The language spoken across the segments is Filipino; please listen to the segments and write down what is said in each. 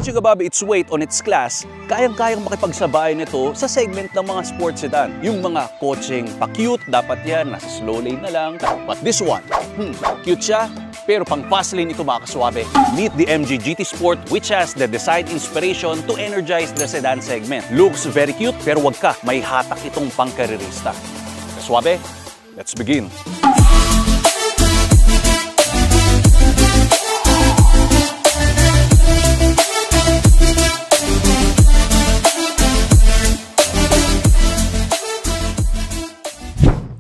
Punching above its weight on its class, kayang-kayang makipagsabay nito sa segment ng mga sports sedan. Yung mga kotseng pa-cute, dapat yan, nasa slow lane na lang. But this one, cute siya, pero pang fast lane ito mga kaswabe. Meet the MG GT Sport, which has the design inspiration to energize the sedan segment. Looks very cute, pero wag ka, may hatak itong pangkarirista. Kaswabe, let's begin.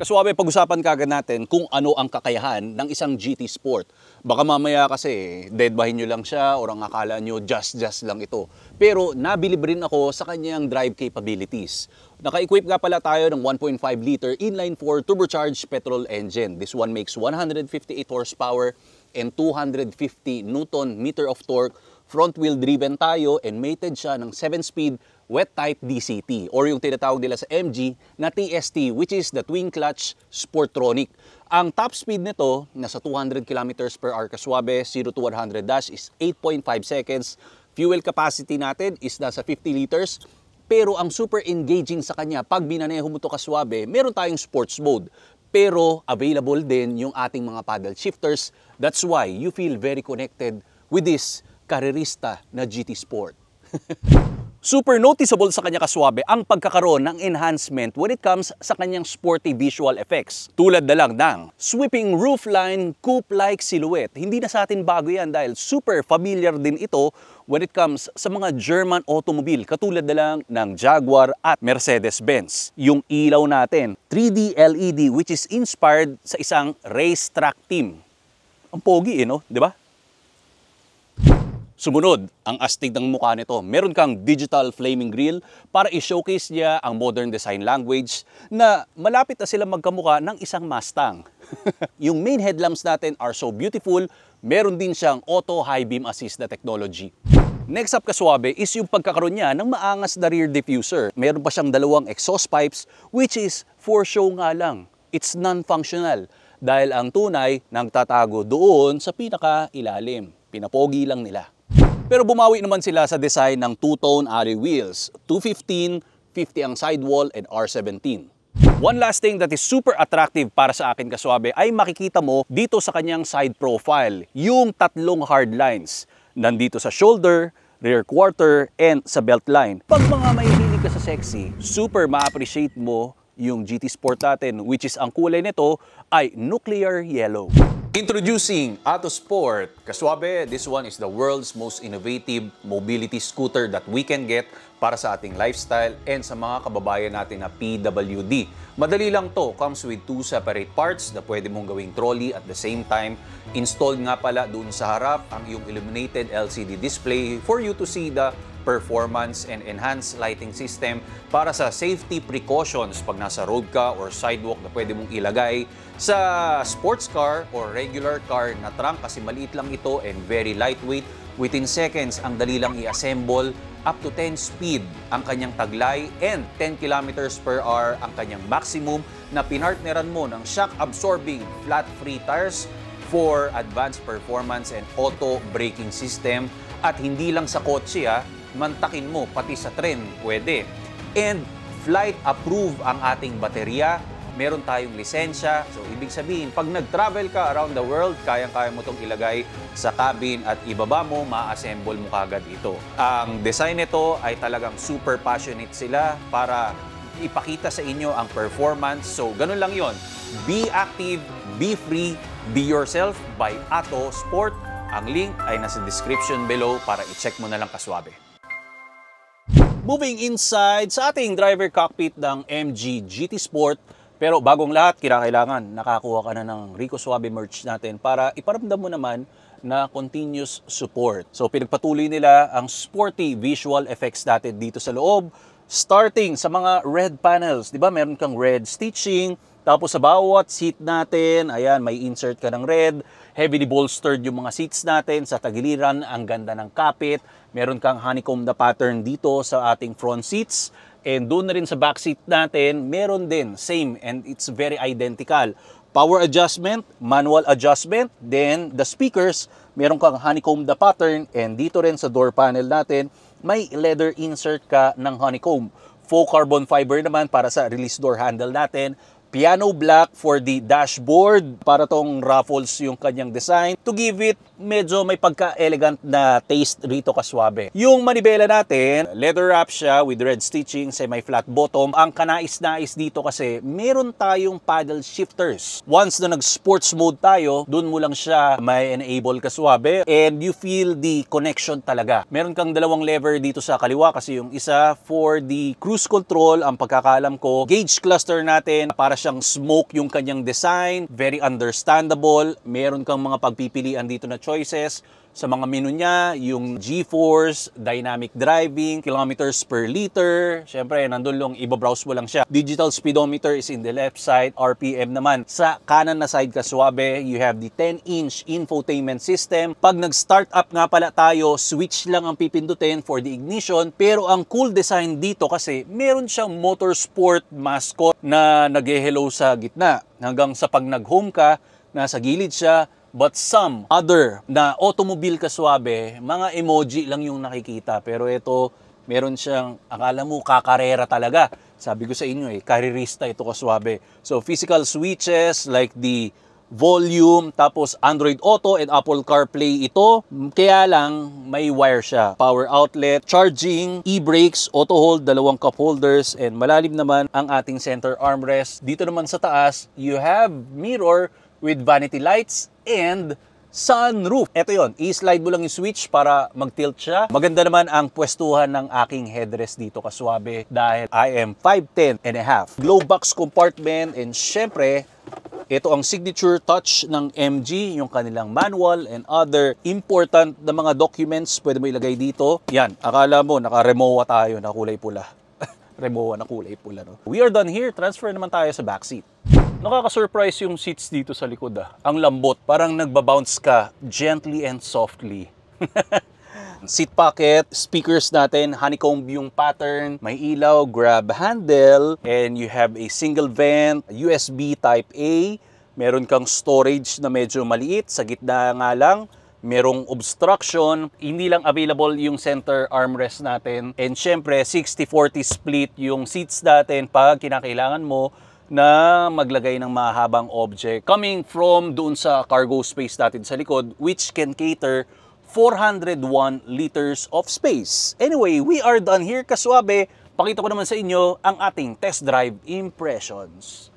Kaswabe, pag-usapan kagad natin kung ano ang kakayahan ng isang GT Sport. Baka mamaya kasi deadbahin nyo lang siya or ang akala nyo just lang ito. Pero nabilib rin ako sa kanyang drive capabilities. Naka-equip nga pala tayo ng 1.5 liter inline-4 turbocharged petrol engine. This one makes 158 horsepower and 250 Newton meter of torque. Front-wheel driven tayo and mated siya ng 7-speed wet-type DCT or yung tinatawag nila sa MG na TST, which is the twin clutch Sportronic. Ang top speed nito nasa 200 km/h kaswabe, 0 to 100 dash is 8.5 seconds. Fuel capacity natin is nasa 50 liters. Pero ang super engaging sa kanya, pag binaneho mo to kaswabe, meron tayong sports mode. Pero available din yung ating mga paddle shifters. That's why you feel very connected with this karerista na GT Sport. Super noticeable sa kanya kaswabe ang pagkakaroon ng enhancement when it comes sa kanyang sporty visual effects. Tulad na lang ng sweeping roofline, coupe-like silhouette. Hindi na sa atin bago yan dahil super familiar din ito when it comes sa mga German automobile. Katulad na lang ng Jaguar at Mercedes-Benz. Yung ilaw natin, 3D LED which is inspired sa isang racetrack team. Ang pogi no? Di ba? Sumunod, ang astig ng mukha nito. Meron kang digital flaming grille para i-showcase niya ang modern design language na malapit na sila magkamukha ng isang Mustang. Yung main headlamps natin are so beautiful, meron din siyang auto high beam assist na technology. Next up kaswabe is yung pagkakaroon niya ng maangas na rear diffuser. Meron pa siyang dalawang exhaust pipes which is for show nga lang. It's non-functional dahil ang tunay nagtatago doon sa pinaka-ilalim. Pinapogi lang nila. Pero bumawi naman sila sa design ng two-tone alloy wheels, 215, 50 ang sidewall, and R17. One last thing that is super attractive para sa akin kaswabe ay makikita mo dito sa kanyang side profile, yung tatlong hard lines. Nandito sa shoulder, rear quarter, and sa belt line. Pag mga mahihilig ka sa sexy, super ma-appreciate mo yung GT Sport natin, which is ang kulay nito ay nuclear yellow. Introducing Atto Sport. Kaswabe, this one is the world's most innovative mobility scooter that we can get para sa ating lifestyle and sa mga kababayan natin na PWD. Madali lang to. Comes with 2 separate parts na pwede mong gawing trolley at the same time. Installed nga pala doon sa harap ang iyong illuminated LCD display for you to see the performance and enhanced lighting system para sa safety precautions pag nasa road ka or sidewalk na pwede mong ilagay sa sports car or regular car na trunk kasi maliit lang ito and very lightweight. Within seconds, ang dali lang i-assemble. Up to 10 speed ang kanyang taglay and 10 km/h ang kanyang maximum na pinartneran mo ng shock-absorbing flat-free tires for advanced performance and auto braking system. At hindi lang sa kotse mantakin mo pati sa tren pwede. And flight approved ang ating baterya. Meron tayong lisensya. So, ibig sabihin, pag nag-travel ka around the world, kayang-kaya mo itong ilagay sa cabin at ibaba mo, ma-assemble mo kagad ito. Ang design nito ay talagang super passionate sila para ipakita sa inyo ang performance. So, ganun lang yon. Be active, be free, be yourself by Atto Sport. Ang link ay nasa description below para i-check mo na lang kaswabe. Moving inside sa ating driver cockpit ng MG GT Sport. Pero bagong lahat, kailangan nakakuha ka na ng Rico Suave merch natin para iparamdam mo naman na continuous support. So pinagpatuloy nila ang sporty visual effects natin dito sa loob. Starting sa mga red panels, di ba? Meron kang red stitching. Tapos sa bawat seat natin, ayan, may insert ka ng red. Heavily bolstered yung mga seats natin. Sa tagiliran, ang ganda ng kapit. Meron kang honeycomb na pattern dito sa ating front seats. And doon na rin sa back seat natin, meron din, same, and it's very identical. power adjustment, manual adjustment, then the speakers, meron kang honeycomb the pattern, and dito rin sa door panel natin, may leather insert ka ng honeycomb. Faux carbon fiber naman para sa release door handle natin. Piano black for the dashboard. Para tong ruffles yung kanyang design. To give it medyo may pagka-elegant na taste rito kaswabe. Yung manibela natin, leather wrap siya with red stitching, semi-flat bottom. Ang kanais-nais dito kasi meron tayong paddle shifters. Once na nag-sports mode tayo, dun mo lang siya may enable kaswabe. And you feel the connection talaga. Meron kang dalawang lever dito sa kaliwa kasi yung isa for the cruise control. Ang pagkakalam ko, gauge cluster natin para siyang smoke yung kanyang design, very understandable. Meron kang mga pagpipilian dito na choices. Sa mga menu niya, yung G-force, dynamic driving, kilometers per liter. Siyempre, nandun lang, ibabrowse mo lang siya. Digital speedometer is in the left side, RPM naman. Sa kanan na side kaswabe, you have the 10-inch infotainment system. Pag nag-start up nga pala tayo, switch lang ang pipindutin for the ignition. Pero ang cool design dito kasi, meron siyang motorsport mascot na nag-hello sa gitna. Hanggang sa pag nag-home ka, nasa gilid siya. But some other na automobile kaswabe, mga emoji lang yung nakikita. Pero ito, meron siyang, akala mo, kakarera talaga. Sabi ko sa inyo karerista ito kaswabe. So, physical switches like the volume, tapos Android Auto and Apple CarPlay ito. Kaya lang, may wire siya. Power outlet, charging, e-brakes, auto hold, dalawang cup holders, and malalim naman ang ating center armrest. Dito naman sa taas, you have mirror with vanity lights and sunroof. Ito yon, i-slide mo lang yung switch para mag-tilt siya. Maganda naman ang pwestuhan ng aking headrest dito kaswabe dahil I am 5'10 and a half. Glove box compartment, and syempre, ito ang signature touch ng MG, yung kanilang manual and other important na mga documents pwede mo ilagay dito. Yan, akala mo naka-Remoa tayo na kulay pula. Remoa na kulay pula, no? We are done here. Transfer naman tayo sa backseat. Nakaka-surprise yung seats dito sa likod. Ang lambot, parang nagbabounce ka gently and softly. Seat pocket, speakers natin, honeycomb yung pattern, may ilaw, grab handle, and you have a single vent, USB type A, meron kang storage na medyo maliit, sa gitna nga lang, merong obstruction, hindi lang available yung center armrest natin, and syempre 60-40 split yung seats natin pag kinakailangan mo na maglagay ng mahabang object coming from doon sa cargo space natin sa likod, which can cater 401 liters of space. Anyway, we are done here kaswabe. Pakita ko naman sa inyo ang ating test drive impressions.